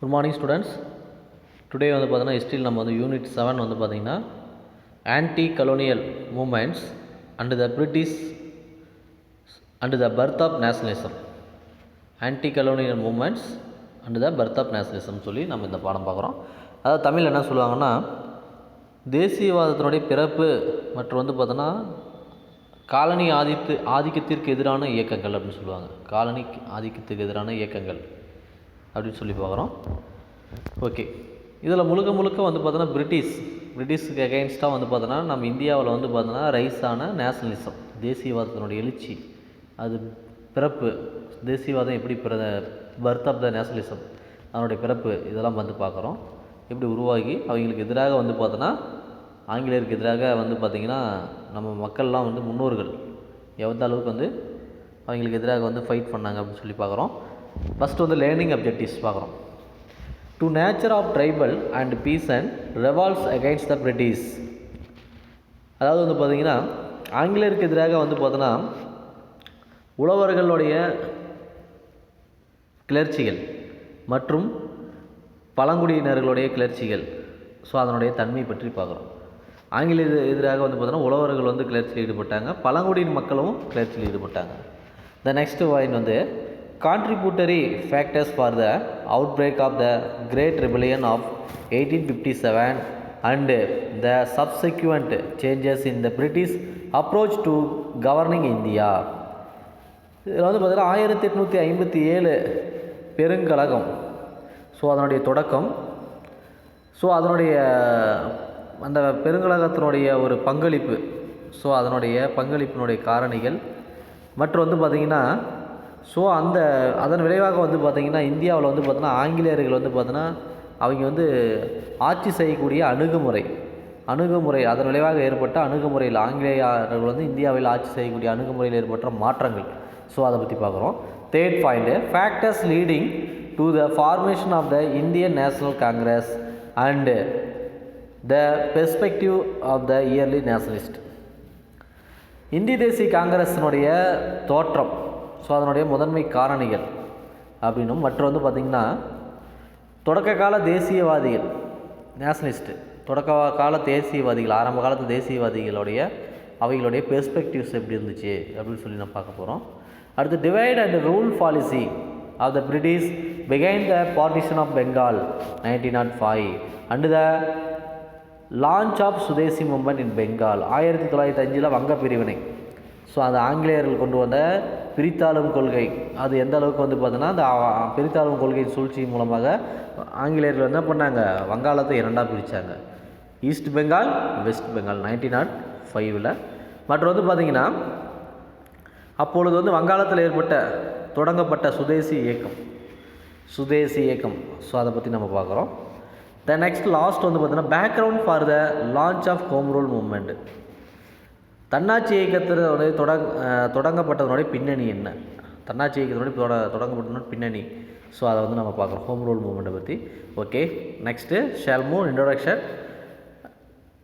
Good morning students. Today வந்து பார்த்தீங்கன்னா ஹிஸ்ட்ரியில் நம்ம வந்து யூனிட் 7 வந்து பார்த்திங்கன்னா anti colonial movements and the British and the birth of nationalism. Anti colonial movements and the birth of nationalism சொல்லி நம்ம இந்த பாடம் பார்க்குறோம். அதாவது தமிழ் என்ன சொல்லுவாங்கன்னா, தேசியவாதத்தினுடைய பிறப்பு மற்றும் வந்து பார்த்தோன்னா காலனி ஆதிக்கத்திற்கு எதிரான இயக்கங்கள் அப்படின்னு சொல்லுவாங்க. காலனி ஆதிக்கத்துக்கு எதிரான இயக்கங்கள் அப்படின்னு சொல்லி பார்க்குறோம். ஓகே, இதில் முழுக்க வந்து பார்த்தோன்னா பிரிட்டிஷ்க்கு அகைன்ஸ்டாக வந்து பார்த்தோன்னா நம்ம இந்தியாவில் வந்து பார்த்தோன்னா ரைஸ் ஆன நேஷனலிசம், தேசியவாதத்தினுடைய எழுச்சி, அது பிறப்பு, தேசியவாதம் எப்படி பர்த் ஆஃப் த நேஷனலிசம், அதனுடைய பிறப்பு, இதெல்லாம் வந்து பார்க்குறோம். எப்படி உருவாகி அவங்களுக்கு எதிராக வந்து பார்த்தோன்னா ஆங்கிலேயருக்கு எதிராக வந்து பார்த்திங்கன்னா நம்ம மக்கள்லாம் வந்து முன்னோர்கள் எந்த அளவுக்கு வந்து அவங்களுக்கு எதிராக வந்து ஃபைட் பண்ணாங்க அப்படின்னு சொல்லி பார்க்குறோம். ஃபஸ்ட்டு வந்து லேர்னிங் அப்ஜெக்டிவ்ஸ் பார்க்குறோம். To nature of tribal and peasant revolts against the British. அதாவது வந்து பார்த்திங்கன்னா ஆங்கிலேயருக்கு எதிராக வந்து பார்த்தோன்னா உழவர்களுடைய கிளர்ச்சிகள் மற்றும் பழங்குடியினர்களுடைய கிளர்ச்சிகள், ஸோ அதனுடைய தன்மை பற்றி பார்க்குறோம். ஆங்கிலேயர் எதிராக வந்து பார்த்தோன்னா உழவர்கள் வந்து கிளர்ச்சியில் ஈடுபட்டாங்க, பழங்குடியின் மக்களும் கிளர்ச்சியில் ஈடுபட்டாங்க. த நெக்ஸ்ட் பாயிண்ட் வந்து contributory factors for the outbreak of the Great Rebellion of 1857 and the subsequent changes in the British approach to governing India. இதில் வந்து பார்த்தீங்கன்னா 1857 பெருங்கழகம், ஸோ அதனுடைய தொடக்கம், ஸோ அதனுடைய அந்த பெருங்கழகத்தினுடைய ஒரு பங்களிப்பு, ஸோ அதனுடைய பங்களிப்பினுடைய காரணிகள் மற்றும் வந்து பார்த்திங்கன்னா ஸோ அதன் விளைவாக வந்து பார்த்திங்கன்னா இந்தியாவில் வந்து பார்த்தோன்னா ஆங்கிலேயர்கள் வந்து பார்த்தோன்னா அவங்க வந்து ஆட்சி செய்யக்கூடிய அணுகுமுறை அதன் விளைவாக ஏற்பட்ட அணுகுமுறையில் ஆங்கிலேயர்கள் வந்து இந்தியாவில் ஆட்சி செய்யக்கூடிய அணுகுமுறையில் ஏற்பட்ட மாற்றங்கள், ஸோ அதை பற்றி பார்க்குறோம். Third point, factors leading to the formation of the Indian National Congress and the perspective of the early nationalist. இந்திய தேசிய காங்கிரஸினுடைய தோற்றம், ஸோ அதனுடைய முதன்மை காரணிகள் அப்படின்னும், மற்றும் வந்து பார்த்திங்கன்னா தொடக்க கால தேசியவாதிகள், நேஷனலிஸ்ட்டு, தொடக்க கால தேசியவாதிகள், ஆரம்ப காலத்து தேசியவாதிகளுடைய அவைகளுடைய பெர்ஸ்பெக்டிவ்ஸ் எப்படி இருந்துச்சு அப்படின்னு சொல்லி நம்ம பார்க்க போகிறோம். அடுத்து divide and rule policy of the British behind the partition of Bengal 1905 and the launch of Swadeshi movement in Bengal 1905 வங்க பிரிவினை. ஸோ அது ஆங்கிலேயர்கள் கொண்டு வந்த பிரித்தாளும் கொள்கை, அது எந்த அளவுக்கு வந்து பார்த்தோன்னா அந்த பிரித்தாளும் கொள்கை சூழ்ச்சி மூலமாக ஆங்கிலேயர்கள் என்ன பண்ணாங்க, வங்காளத்தை இரண்டாக பிரித்தாங்க, ஈஸ்ட் பெங்கால், வெஸ்ட் பெங்கால் 1905. மற்றும் வந்து பார்த்திங்கன்னா அப்பொழுது வந்து வங்காளத்தில் தொடங்கப்பட்ட சுதேசி இயக்கம், ஸோ அதை பற்றி நம்ம பார்க்குறோம். த நெக்ஸ்ட் லாஸ்ட் வந்து பார்த்தீங்கன்னா background for the launch of home rule movement. தன்னாட்சி இயக்கத்தினுடைய தொடங்கப்பட்டதனுடைய பின்னணி என்ன, தன்னாட்சி இயக்கத்தினுடைய தொடங்கப்பட்டதனுடைய பின்னணி, ஸோ அதை வந்து நம்ம பார்க்குறோம் ஹோம் ரூல் மூவ்மெண்ட்டை பற்றி. Okay, next shall move introduction.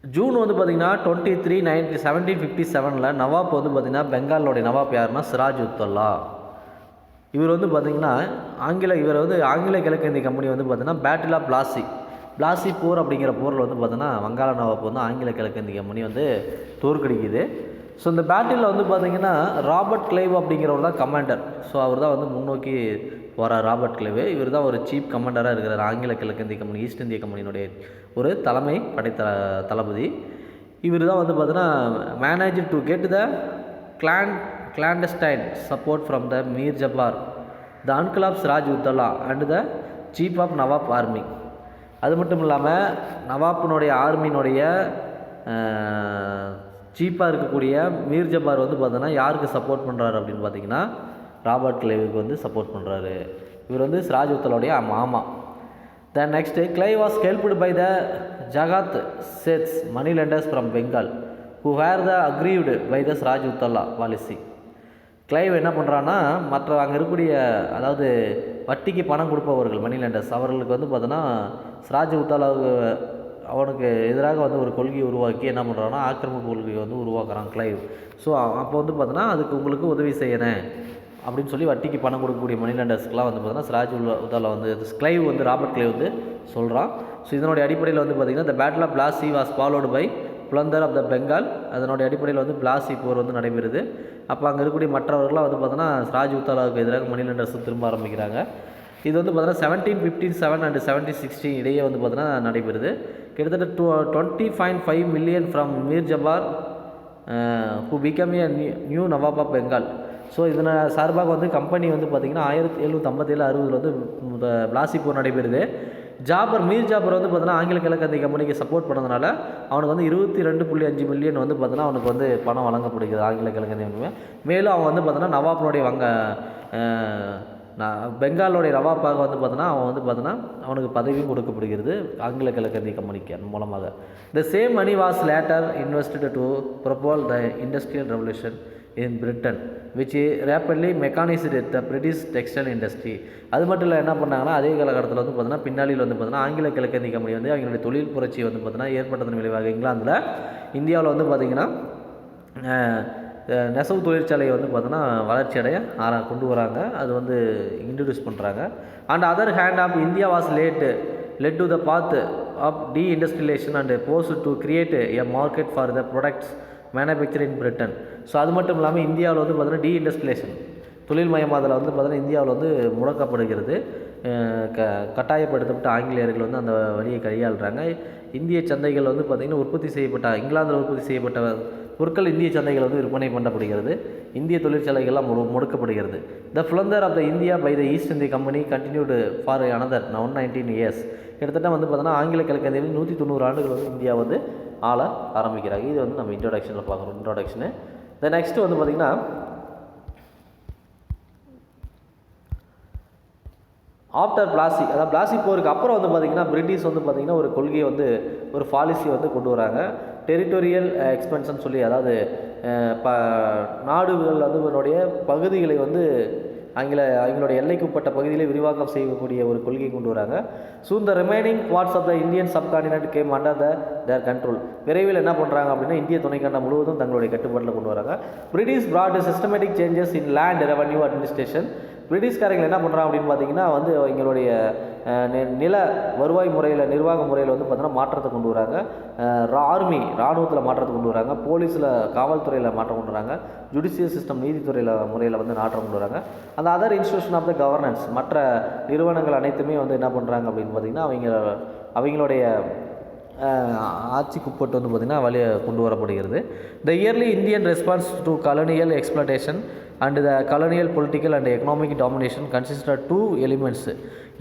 June வந்து பார்த்திங்கன்னா 23, 1757 நவாப் வந்து பார்த்திங்கன்னா பெங்காலோடைய நவாப் யாருன்னா சிராஜ் உத்தல்லா. இவர் வந்து பார்த்திங்கன்னா இவர் வந்து ஆங்கில கிழக்கிந்திய கம்பெனி வந்து பார்த்திங்கன்னா பேட்டில் ஆஃப் பிளாசி போர் அப்படிங்கிற போரில் வந்து பார்த்தோன்னா வங்காள நவாப் வந்து ஆங்கில கிழக்கிந்திய கம்பெனி வந்து தோற்கடிக்குது. ஸோ இந்த பேட்டிலில் வந்து பார்த்திங்கன்னா ராபர்ட் கிளைவ் அப்படிங்கிறவர் தான் கமாண்டர். ஸோ அவர் தான் வந்து முன்னோக்கி போகிறார். ராபர்ட் கிளைவ் இவர் தான் ஒரு சீஃப் கமாண்டராக இருக்கிறார் ஆங்கில கிழக்கிந்திய கம்பெனி, ஈஸ்ட் இந்திய கம்பெனியினுடைய ஒரு தலைமை தளபதி. இவர் தான் வந்து பார்த்தோன்னா manage to get the clandestine support from the Mir Jafar, the uncle of Siraj Uddaulah and the chief of Nawab army. அது மட்டும் இல்லாமல் நவாப்பினுடைய ஆர்மியினுடைய சீஃபாக இருக்கக்கூடிய மீர் ஜபார் வந்து பார்த்தோன்னா யாருக்கு சப்போர்ட் பண்ணுறாரு அப்படின்னு பார்த்தீங்கன்னா ராபர்ட் கிளைவுக்கு வந்து சப்போர்ட் பண்ணுறாரு. இவர் வந்து சிராஜ் உத்தலாவுடைய மாமா. Then next Clive was helped by the Jagat Seths money lenders from Bengal who were the aggrieved by the Siraj Uddaulah policy. Clive என்ன பண்ணுறான்னா மற்ற அங்கே இருக்கக்கூடிய அதாவது வட்டிக்கு பணம் கொடுப்பவர்கள் மணி லெண்டர்ஸ், அவர்களுக்கு வந்து பார்த்தோன்னா சிராஜ் உத்தலாவுக்கு அவனுக்கு எதிராக வந்து ஒரு கொள்கையை உருவாக்கி என்ன பண்ணுறான்னா ஆக்கிரமிப்பு கொள்கையை வந்து உருவாக்குறான் கிளைவ். ஸோ அப்போ வந்து பார்த்தோன்னா அதுக்கு உங்களுக்கு உதவி செய்யறேன் அப்படின்னு சொல்லி வட்டிக்கு பணம் கொடுக்கக்கூடிய மணி லெண்டர்ஸ்க்குலாம் வந்து பார்த்தீங்கன்னா சிராஜ் உத்தாலா வந்து கிளைவ் வந்து ராபர்ட் கிளைவ் வந்து சொல்கிறான். ஸோ இதனுடைய அடிப்படையில் வந்து பார்த்திங்கன்னா the battle of Plassey was followed by plunder of the Bengal. அதனுடைய அடிப்படையில் வந்து பிளாசி போர் வந்து நடைபெறுது. அப்போ அங்கே இருக்கக்கூடிய மற்றவர்கள்லாம் வந்து பார்த்தோன்னா சிராஜ் உத்தாலாவுக்கு எதிராக மணி லெண்டர்ஸ் திரும்ப ஆரம்பிக்கிறாங்க. இது வந்து பார்த்தீங்கன்னா 1757 அண்ட் 1760 இடையே வந்து பார்த்தீங்கன்னா நடைபெறுது. கிட்டத்தட்ட 20.5 million from Mir Jafar who became a new nawab of Bengal. So இதனை சார்பாக வந்து கம்பெனி வந்து பார்த்திங்கன்னா 1757-60 வந்து பிளாசி போர் நடைபெறுது. மீர் ஜாபர் வந்து பார்த்தீங்கன்னா ஆங்கில கிழக்கத்திய கம்பெனிக்கு சப்போர்ட் பண்ணதுனால அவனுக்கு வந்து 22.5 மில்லியன் வந்து பார்த்தீங்கன்னா அவனுக்கு வந்து பணம் வழங்கப்படுகிறது ஆங்கில கிழக்கத்திய கம்பெனி. மேலும் அவன் வந்து பார்த்தீங்கன்னா நவாப்னுடைய பெங்காலோடைய நவாப்பாக வந்து பார்த்தோன்னா அவன் வந்து பார்த்தோன்னா அவனுக்கு பதவியும் கொடுக்கப்படுகிறது ஆங்கில கிழக்கத்திய கம்பெனிக்கு மூலமாக. The same money was later invested to propel the industrial revolution in Britain which rapidly mechanised the British textile industry. அது மட்டும் இல்லை என்ன பண்ணாங்கன்னா அதே காலகட்டத்தில் வந்து பார்த்தீங்கன்னா பின்னாளில் வந்து பார்த்தீங்கன்னா ஆங்கில கிழக்கத்திய கம்பெனி வந்து அவங்களுடைய தொழில் புரட்சி வந்து பார்த்தீங்கன்னா ஏற்பட்டதன் விளைவாக இங்கிலாந்தில் இந்தியாவில் வந்து பார்த்திங்கன்னா நெசவு தொழிற்சாலையை வந்து பார்த்தோன்னா வளர்ச்சி அடைய கொண்டு வராங்க. அது வந்து இன்ட்ரடியூஸ் பண்ணுறாங்க. And other hand of India was led to the path of deindustrialisation and post to create a market for the products manufacture in Britain. So அது மட்டும் இல்லாமல் இந்தியாவில் வந்து பார்த்தீங்கன்னா டீஇண்டஸ்ட்ரியலைசேஷன் தொழில் மயமாதல் வந்து பார்த்தீங்கன்னா இந்தியாவில் வந்து முடக்கப்படுகிறது. கட்டாயப்படுத்தப்பட்ட ஆங்கிலேயர்கள் வந்து அந்த வழியை கையாளுறாங்க. இந்திய சந்தைகள் வந்து பார்த்திங்கன்னா உற்பத்தி செய்யப்பட்ட இங்கிலாந்தில் உற்பத்தி செய்யப்பட்ட பொருட்கள் இந்திய சந்தைகள் வந்து விற்பனை பண்ணப்படுகிறது. இந்திய தொழிற்சாலைகள்லாம் முடக்கப்படுகிறது. The plunder of the India by the East India company continued for another 119 years. கிட்டத்தட்ட வந்து பார்த்தோன்னா ஆங்கில கிழக்கத்தியில் 190 ஆண்டுகள் வந்து இந்தியா வந்து ஆள ஆரம்பிக்கிறாங்க. இது வந்து நம்ம இன்ட்ரோடக்ஷனில் பார்க்குறோம். இன்ட்ரோடக்ஷனு த நெக்ஸ்ட்டு வந்து பார்த்திங்கன்னா ஆஃப்டர் பிளாசி, அதாவது பிளாசி போருக்கு அப்புறம் வந்து பார்த்திங்கன்னா பிரிட்டிஷ் வந்து பார்த்திங்கன்னா ஒரு கொள்கையை வந்து ஒரு பாலிசி வந்து கொண்டு வராங்க. டெரிட்டோரியல் எக்ஸ்பென்ஷன் சொல்லி, அதாவது நாடுகள் வந்து இதனுடைய பகுதிகளை வந்து அவங்களுடைய எல்லைக்குட்பட்ட பகுதியிலே விரிவாக்கம் செய்யக்கூடிய ஒரு கொள்கையை கொண்டு வராங்க. Soon the remaining parts of the Indian subcontinent came under their control. விரைவில் என்ன பண்ணுறாங்க அப்படின்னா இந்திய துணைக்கண்டம் முழுவதும் தங்களுடைய கட்டுப்பாட்டில் கொண்டு வராங்க. British brought systematic changes in land revenue administration. பிரிட்டிஷ்காரங்கள் என்ன பண்ணுறாங்க அப்படின்னு பார்த்தீங்கன்னா வந்து எங்களுடைய நில வருவாய் முறையில் நிர்வாக முறையில் வந்து பார்த்தீங்கன்னா மாற்றத்தை கொண்டு வராங்க. இராணுவத்தில் மாற்றத்தை கொண்டு வராங்க. போலீஸில் காவல்துறையில் மாற்றம் கொண்டு வராங்க. ஜுடிஷியல் சிஸ்டம் நீதித்துறையில் முறையில் வந்து மாற்றம் கொண்டு வராங்க. அந்த other institution of the governance மற்ற நிறுவனங்கள் அனைத்துமே வந்து என்ன பண்ணுறாங்க அப்படின்னு பார்த்திங்கன்னா அவங்களுடைய ஆட்சிக்குட்பட்டு வந்து பார்த்திங்கன்னா வழியை கொண்டு வரப்படுகிறது. The early Indian response to colonial exploitation and the colonial political and economic domination consist of 2 elements.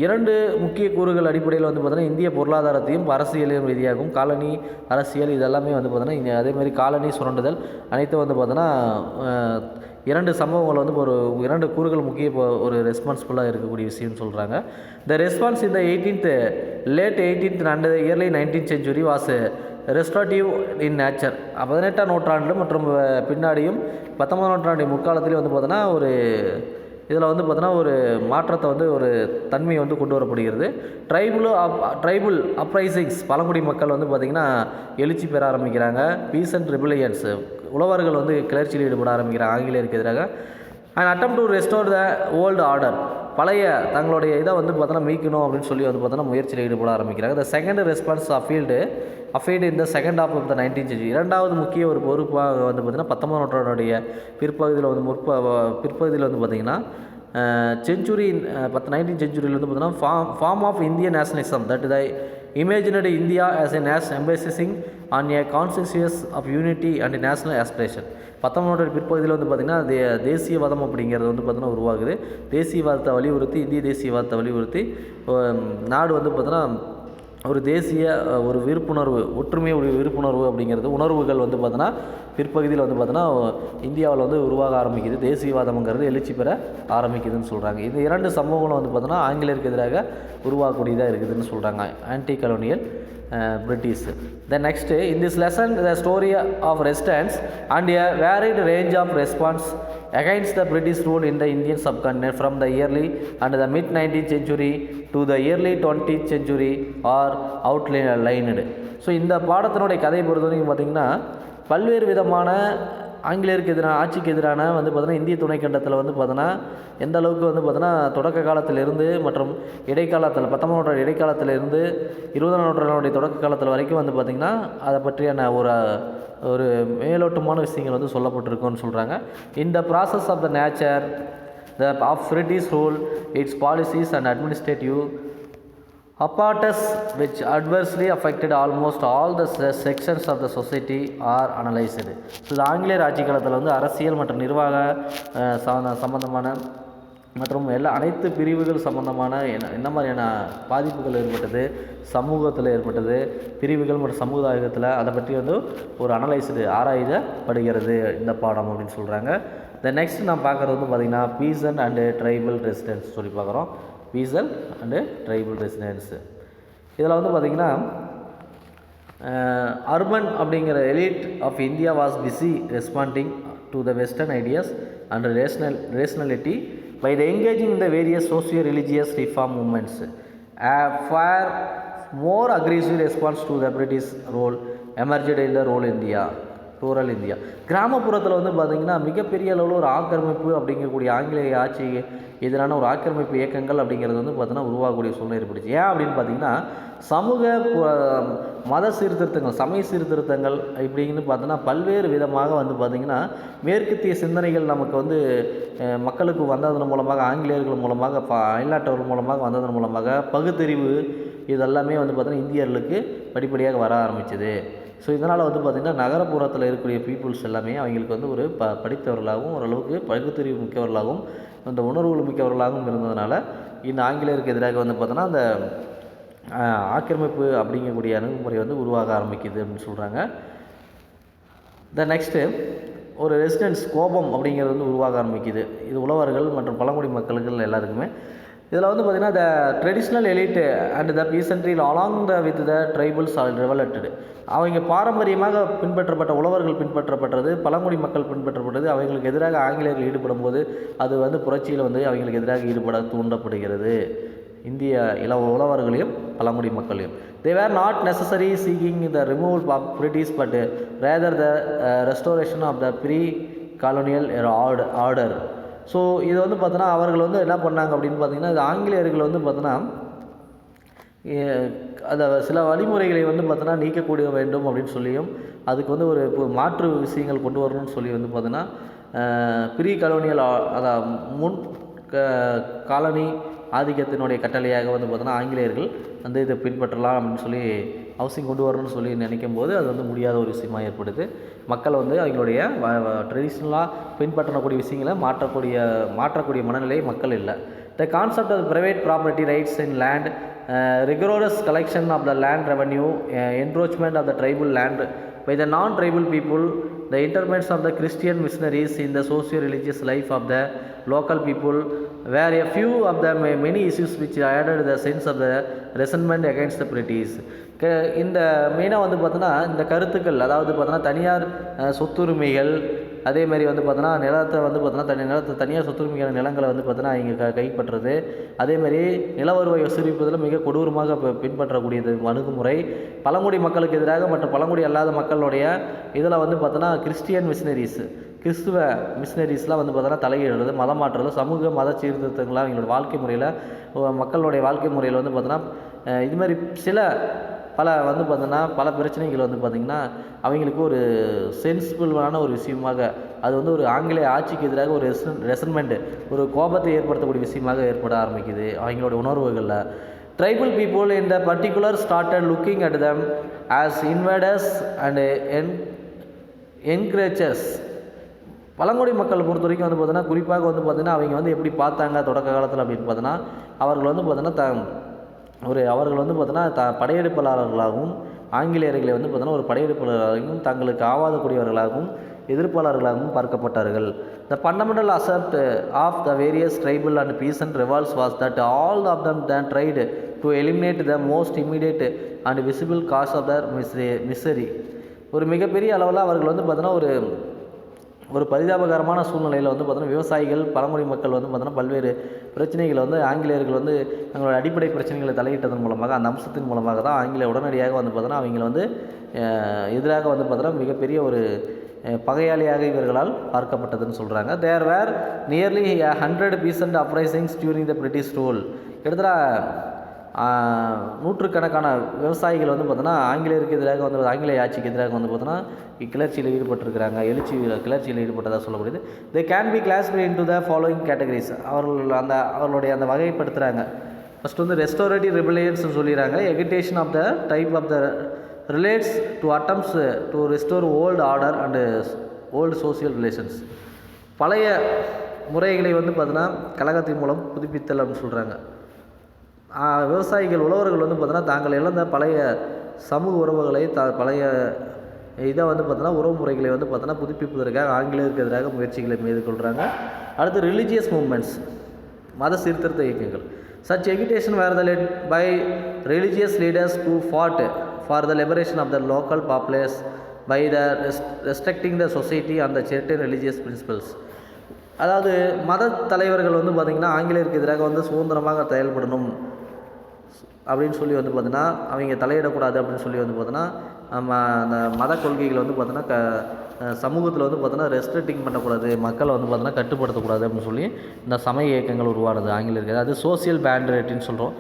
2 முக்கிய கூறுகள் அடிப்படையில் வந்து பார்த்தீங்கன்னா இந்திய பொருளாதாரத்தையும் அரசியலையும் ரீதியாகவும் காலனி அரசியல் இதெல்லாமே வந்து பார்த்தீங்கன்னா அதேமாதிரி காலனி சுரண்டுதல் அனைத்தும் வந்து பார்த்தோன்னா 2 சம்பவங்கள் வந்து ஒரு 2 கூறுகள் முக்கிய ஒரு ரெஸ்பான்சிபிளாக இருக்கக்கூடிய விஷயம்னு சொல்கிறாங்க. The response in the late 18th and early 19th century was restorative in nature. 18ஆம் நூற்றாண்டிலும் மற்றும் பின்னாடியும் 19ஆம் நூற்றாண்டு முற்காலத்திலே வந்து பார்த்தோன்னா ஒரு இதில் வந்து பார்த்தோன்னா ஒரு மாற்றத்தை வந்து ஒரு தன்மையை வந்து கொண்டு வரப்படுகிறது. ட்ரைபல் அப்ரைசிங்ஸ் பழங்குடி மக்கள் வந்து பார்த்திங்கன்னா எழுச்சி பெற ஆரம்பிக்கிறாங்க. பீஸ் அண்ட் ரிபிலியன்ஸ் உழவர்கள் வந்து கிளர்ச்சியில் ஈடுபட ஆரம்பிக்கிறாங்க ஆங்கிலேயருக்கு எதிராக. And attempt to restore the old order பழைய தங்களுடைய இதை வந்து பார்த்தோன்னா மீட்கணும் அப்படின்னு சொல்லி வந்து பார்த்தோன்னா முயற்சியில் ஈடுபட ஆரம்பிக்கிறாங்க. த செகண்ட் ரெஸ்பான்ஸ் அஃபீல்டு இந்த second of of the 19th century. 2வது முக்கிய ஒரு பொறுப்பாக வந்து பார்த்திங்கன்னா 19ஆம் நூற்றாண்டுடைய பிற்பகுதியில் வந்து பிற்பகுதியில் வந்து பார்த்திங்கன்னா செஞ்சுரி 19th century வந்து பார்த்திங்கன்னா form of Indian nationalism that the imaginary India as a emphasizing on a conscious of unity and national aspiration. 19ஆம் நூற்றாண்டு பிற்பகுதியில் வந்து பார்த்திங்கன்னா தேசியவாதம் அப்படிங்கிறது வந்து பார்த்திங்கன்னா உருவாகுது. தேசியவாதத்தை வலியுறுத்தி இந்திய தேசியவாதத்தை வலியுறுத்தி நாடு வந்து பார்த்திங்கன்னா ஒரு தேசிய ஒரு விருப்புணர்வு ஒற்றுமை விருப்புணர்வு அப்படிங்கிறது உணர்வுகள் வந்து பார்த்தோன்னா பிற்பகுதியில் வந்து பார்த்தோன்னா இந்தியாவில் வந்து உருவாக ஆரம்பிக்குது. தேசியவாதம்ங்கிறது எழுச்சி பெற ஆரம்பிக்குதுன்னு சொல்கிறாங்க. இந்த 2 சம்பவங்களும் வந்து பார்த்தோன்னா ஆங்கிலேயருக்கு எதிராக உருவாகக்கூடியதாக இருக்குதுன்னு சொல்கிறாங்க anti colonial British. The next, in this lesson, the story of resistance and a varied range of response against the British rule in the Indian subcontinent from the early and the mid 19th century to the early 20th century are outlined. So இந்த பாடத்தினுடைய கதையை பொறுத்தவரைக்கும் பார்த்திங்கன்னா பல்வேறு விதமான ஆங்கிலேயருக்கு எதிரான ஆட்சிக்கு எதிரான வந்து பார்த்தோன்னா இந்திய துணைக்கண்டத்தில் வந்து பார்த்தோன்னா எந்த அளவுக்கு வந்து பார்த்தோன்னா தொடக்க காலத்திலிருந்து மற்றும் இடைக்காலத்தில் 19ஆம் நூற்றாண்டு இடைக்காலத்திலிருந்து 20ஆம் நூற்றாண்டுடைய தொடக்க காலத்தில் வரைக்கும் வந்து பார்த்திங்கன்னா அதை பற்றியான ஒரு மேலோட்டமான விஷயங்கள் வந்து சொல்லப்பட்டிருக்குன்னு சொல்கிறாங்க. இந்த process of the nature of British rule its policies and administrative apparatus which adversely affected almost all the sections of the society are analyzed. So இது ஆங்கிலேயர் ஆட்சி காலத்தில் வந்து அரசியல் மற்றும் நிர்வாக சம்பந்தமான மற்றும் அனைத்து பிரிவுகள் சம்பந்தமான என்ன மாதிரியான பாதிப்புகள் ஏற்பட்டது, சமூகத்தில் ஏற்பட்டது, பிரிவுகள் மற்றும் சமுதாயத்தில் அதை பற்றி வந்து ஒரு ஆராயப்படுகிறது இந்த பாடம் அப்படின்னு சொல்கிறாங்க. நெக்ஸ்ட் நான் பார்க்குறது வந்து பார்த்திங்கன்னா பீசன்ட் அண்டு ட்ரைபல் ரெசிடென்ஸ் சொல்லி பார்க்குறோம். பீசன்ட் அண்டு ட்ரைபல் ரெசிடென்ஸ் இதில் வந்து பார்த்திங்கன்னா அர்பன் அப்படிங்கிற elite of India was busy responding to the western ideas and rationality by the engaging in the various socio-religious reform movements. A far more aggressive response to the British role emerged in the rural India. கிராமப்புறத்தில் வந்து பார்த்திங்கன்னா மிகப்பெரிய அளவில் ஒரு ஆக்கிரமிப்பு அப்படிங்கக்கூடிய ஆங்கிலேய ஆட்சி எதிரான ஒரு ஆக்கிரமிப்பு இயக்கங்கள் அப்படிங்கிறது வந்து பார்த்தீங்கன்னா உருவாகக்கூடிய சூழ்நிலை ஏற்பட்டுச்சு. ஏன் அப்படின்னு பார்த்திங்கன்னா சமூக மத சீர்திருத்தங்கள், சமய சீர்திருத்தங்கள் இப்படின்னு பார்த்தோன்னா பல்வேறு விதமாக வந்து பார்த்திங்கன்னா மேற்கத்திய சிந்தனைகள் நமக்கு வந்து மக்களுக்கு வந்ததன் மூலமாக, ஆங்கிலேயர்கள் மூலமாக, அயல்நாட்டவர்கள் மூலமாக வந்ததன் மூலமாக பகுத்தறிவு இதெல்லாமே வந்து பார்த்திங்கன்னா இந்தியர்களுக்கு படிப்படியாக வர ஆரம்பிச்சது. ஸோ இதனால் வந்து பார்த்திங்கன்னா நகரப்புறத்தில் இருக்கக்கூடிய பீப்புள்ஸ் எல்லாமே அவங்களுக்கு வந்து ஒரு படித்தவர்களாகவும் ஓரளவுக்கு பகுத்தறிவு மிக்கவர்களாகவும் அந்த உணர்வுகள் மிக்கவர்களாகவும் இருந்ததுனால இந்த ஆங்கிலேயருக்கு எதிராக வந்து பார்த்தோன்னா அந்த ஆக்கிரமிப்பு அப்படிங்கக்கூடிய அணுகுமுறை வந்து உருவாக ஆரம்பிக்குது அப்படின்னு சொல்கிறாங்க. நெக்ஸ்ட்டு ஒரு ரெசிடென்ஸ் கோபம் அப்படிங்கிறது வந்து உருவாக ஆரம்பிக்குது. இது உழவர்கள் மற்றும் பழங்குடி மக்களுக்கு எல்லாருக்குமே. இதில் வந்து பார்த்திங்கன்னா the traditional elite and the peasantry along with the tribals are revolted. அவங்க பாரம்பரியமாக பின்பற்றப்பட்ட உழவர்கள் பின்பற்றப்பட்டது, பழங்குடி மக்கள் பின்பற்றப்பட்டது. அவங்களுக்கு எதிராக ஆங்கிலேயர்கள் ஈடுபடும் போது அது வந்து புரட்சியில் வந்து அவங்களுக்கு எதிராக ஈடுபட தூண்டப்படுகிறது. இந்திய உழவர்களையும் பழங்குடி மக்களையும். They were not necessary seeking the removal of British but rather the restoration of the pre colonial order. So இது வந்து பார்த்தோன்னா அவர்கள் வந்து என்ன பண்ணாங்க அப்படின்னு பார்த்திங்கன்னா இது ஆங்கிலேயர்கள் வந்து பார்த்தோன்னா அதை சில வழிமுறைகளை வந்து பார்த்தோன்னா நீக்கக்கூடிய வேண்டும் அப்படின்னு சொல்லியும் அதுக்கு வந்து ஒரு மாற்று விஷயங்கள் கொண்டு வரணும்னு சொல்லி வந்து பார்த்தோன்னா ப்ரீ காலோனியல் அதான் முன் காலனி ஆதிக்கத்தினுடைய கட்டளையாக வந்து பார்த்தோன்னா ஆங்கிலேயர்கள் வந்து இதை பின்பற்றலாம் அப்படின்னு சொல்லி ஹவுசிங் கொண்டு வரணும்னு சொல்லி நினைக்கும் போது அது வந்து முடியாத ஒரு விஷயமாக ஏற்படுது. மக்கள் வந்து அவங்களுடைய ட்ரெடிஷ்னலாக பின்பற்றக்கூடிய விஷயங்களை மாற்றக்கூடிய மனநிலை மக்கள் இல்லை. The concept of private property rights in land, rigorous collection of the land revenue, encroachment of the tribal land by the non-tribal people, the interference of the Christian missionaries in the socio-religious life of the local people were a few of the many issues which added the sense of the resentment against the British. இந்த மெயினாக வந்து பார்த்தோன்னா இந்த கருத்துக்கள், அதாவது பார்த்தோன்னா தனியார் சொத்துரிமைகள், அதேமாதிரி வந்து பார்த்தோன்னா நிலத்தை வந்து பார்த்தோன்னா தனியார் சொத்துரிமையான நிலங்களை வந்து பார்த்தோன்னா இங்கே கைப்பற்றுறது, அதேமாதிரி நில வருவாய் வசூலிப்பதில் மிக கொடூரமாக பின்பற்றக்கூடியது அணுகுமுறை, பழங்குடி மக்களுக்கு எதிராக மற்றும் பழங்குடி அல்லாத மக்களுடைய இதில் வந்து பார்த்தோன்னா கிறிஸ்துவ மிஷினரிஸ்லாம் வந்து பார்த்தோன்னா தலையிடுறது, மதம் மாற்றுறது, சமூக மத சீர்திருத்தங்களாக அவங்களோட வாழ்க்கை முறையில் மக்களுடைய வாழ்க்கை முறையில் வந்து பார்த்தோன்னா இதுமாதிரி வந்து பார்த்தோன்னா பல பிரச்சனைகள் வந்து பார்த்திங்கன்னா அவங்களுக்கு ஒரு சென்சிபிளான ஒரு விஷயமாக அது வந்து ஒரு ஆங்கிலேய ஆட்சிக்கு எதிராக ஒரு ரெசன்மெண்ட்டு, ஒரு கோபத்தை ஏற்படுத்தக்கூடிய விஷயமாக ஏற்பட ஆரம்பிக்குது அவங்களோட உணர்வுகளில். Tribal people in the particular started looking at them as invaders and encroachers. பழங்குடி மக்களை பொறுத்த வரைக்கும் வந்து பார்த்தோன்னா குறிப்பாக வந்து பார்த்திங்கன்னா அவங்க வந்து எப்படி பார்த்தாங்க தொடக்க காலத்தில் அப்படின்னு பார்த்தோன்னா அவர்கள் வந்து பார்த்தோன்னா அவர்கள் வந்து பார்த்தோன்னா படையெடுப்பாளர்களாகவும் ஆங்கிலேயர்களை வந்து பார்த்தோன்னா ஒரு படையெடுப்பாளர்களாகவும் தங்களுக்கு ஆவாதக்கூடியவர்களாகவும் எதிர்ப்பாளர்களாகவும் பார்க்கப்பட்டார்கள். The fundamental aspect of the various tribal and peasant revolts was that all of them tried to eliminate the most immediate and visible cause of their misery. ஒரு மிகப்பெரிய அளவில் அவர்கள் வந்து பார்த்தோன்னா ஒரு பரிதாபகரமான சூழ்நிலையில் வந்து பார்த்தோன்னா விவசாயிகள் பழங்குடி மக்கள் வந்து பார்த்தோன்னா பல்வேறு பிரச்சனைகளை வந்து ஆங்கிலேயர்கள் வந்து தங்களோட அடிப்படை பிரச்சனைகளை தலையிட்டதன் மூலமாக அந்த அம்சத்தின் மூலமாக தான் ஆங்கிலேய உடனடியாக வந்து பார்த்தோன்னா அவங்கள வந்து எதிராக வந்து பார்த்தோன்னா மிகப்பெரிய ஒரு பகையாளியாக இவர்களால் பார்க்கப்பட்டதுன்னு சொல்கிறாங்க. There were nearly 100% uprisings during the British rule. கிட்டத்தட்ட நூற்றுக்கணக்கான விவசாயிகள் வந்து பார்த்தோன்னா ஆங்கிலேயருக்கு எதிராக வந்து ஆங்கிலேய ஆட்சிக்கு எதிராக வந்து பார்த்தோன்னா கிளர்ச்சியில் ஈடுபட்டிருக்கிறாங்க. கிளர்ச்சியில் ஈடுபட்டதாக சொல்லப்படுது. They can be classified into the following categories. அவர்களுடைய அந்த வகைப்படுத்துகிறாங்க. ஃபஸ்ட் வந்து ரெஸ்டோரேட்டிவ் ரிபலியன்ஸ்னு சொல்லிடுறாங்க. Agitation of the type of the relates to attempts to restore old order and old social relations. பழைய முறைகளை வந்து பார்த்தோன்னா கழகத்தின் மூலம் புதுப்பித்தல் அப்படின்னு சொல்கிறாங்க. விவசாயிகள் உழவர்கள் வந்து பார்த்தோன்னா தாங்கள் இழந்த பழைய சமூக உறவுகளை பழைய இதை வந்து பார்த்தோன்னா உறவு முறைகளை வந்து பார்த்தோன்னா புதுப்பிப்பதற்காக ஆங்கிலேயருக்கு எதிராக முயற்சிகளை மேற்கொள்கிறாங்க. அடுத்து ரிலீஜியஸ் மூவ்மெண்ட்ஸ், மத சீர்திருத்த இயக்கங்கள். Such education were the led by religious leaders who fought for the liberation of the local populace by the restricting the society on the certain religious principles. அதாவது மத தலைவர்கள் வந்து பார்த்திங்கன்னா ஆங்கிலேயருக்கு எதிராக வந்து சுதந்திரமாக செயல்படணும் அப்படின்னு சொல்லி வந்து பார்த்தீங்கன்னா அவங்க தலையிடக்கூடாது அப்படின்னு சொல்லி வந்து பார்த்தோன்னா அந்த மத கொள்கைகளை வந்து பார்த்தோன்னா சமூகத்தில் வந்து பார்த்தோன்னா ரெஸ்ட்ரிக்டிங் பண்ணக்கூடாது, மக்களை வந்து பார்த்தோன்னா கட்டுப்படுத்தக்கூடாது அப்படின்னு சொல்லி இந்த சமய இயக்கங்கள் உருவானது ஆங்கிலேயருக்கு. அது சோசியல் பேண்டரேட்டின்னு சொல்கிறோம்.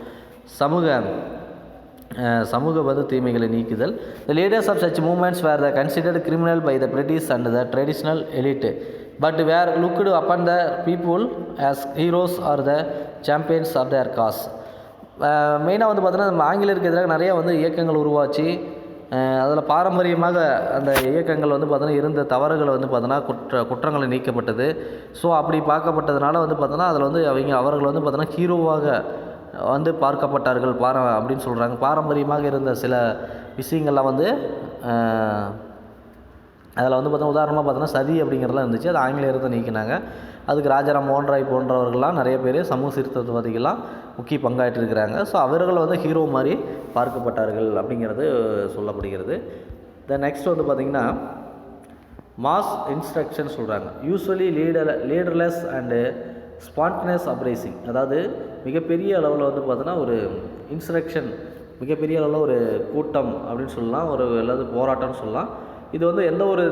சமூக வந்து தீமைகளை நீக்குதல். The leaders of such movements were the considered criminal by the British and the traditional elite but were looked upon the people as heroes or the champions of their cause. மெயினாக வந்து பார்த்தோன்னா நம்ம ஆங்கிலேயருக்கு எதிராக நிறையா வந்து இயக்கங்கள் உருவாச்சு. அதில் பாரம்பரியமாக அந்த இயக்கங்கள் வந்து பார்த்தோன்னா இருந்த தவறுகளை வந்து பார்த்தோன்னா குற்றங்களை நீக்கப்பட்டது. ஸோ அப்படி பார்க்கப்பட்டதுனால வந்து பார்த்தோன்னா அதில் வந்து அவர்கள் வந்து பார்த்தோன்னா ஹீரோவாக வந்து பார்க்கப்பட்டார்கள் அப்படின்னு சொல்கிறாங்க. பாரம்பரியமாக இருந்த சில விஷயங்கள்லாம் வந்து அதில் வந்து பார்த்தோன்னா உதாரணமாக பார்த்தோன்னா சதி அப்படிங்கிறதுலாம் இருந்துச்சு. அது ஆங்கிலேயரை நீக்கினாங்க. அதுக்கு ராஜாராம் மோகன் ராய் போன்றவர்கள்லாம் நிறைய பேர் சமூக சீர்திருத்தவாதிகள்லாம் முக்கிய பங்காற்றிருக்கிறாங்க. ஸோ அவர்கள் வந்து ஹீரோ மாதிரி பார்க்கப்பட்டார்கள் அப்படிங்கிறது சொல்லப்படுகிறது. நெக்ஸ்ட் வந்து பார்த்திங்கன்னா மாஸ் இன்ஸ்ட்ரக்ஷன் சொல்கிறாங்க. Usually leaderless and spontaneous uprising. அதாவது மிகப்பெரிய அளவில் வந்து பார்த்தோன்னா ஒரு இன்ஸ்ட்ரக்ஷன், மிகப்பெரிய அளவில் ஒரு கூட்டம் அப்படின்னு சொல்லலாம், ஒரு அல்லது போராட்டம்னு சொல்லலாம். இது வந்து எந்த ஒரு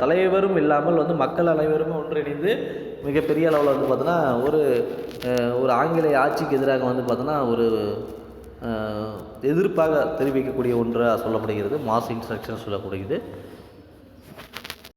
தலைவரும் இல்லாமல் வந்து மக்கள் அனைவருமே ஒன்றிணைந்து மிகப்பெரிய அளவில் வந்து பார்த்தோன்னா ஒரு ஆங்கிலேய ஆட்சிக்கு எதிராக வந்து பார்த்தோன்னா ஒரு எதிர்ப்பாக தெரிவிக்கக்கூடிய ஒன்றாக சொல்லப்படுகிறது. மாஸ் இன்ஸ்ட்ரக்ஷன் சொல்லப்படுகிறது.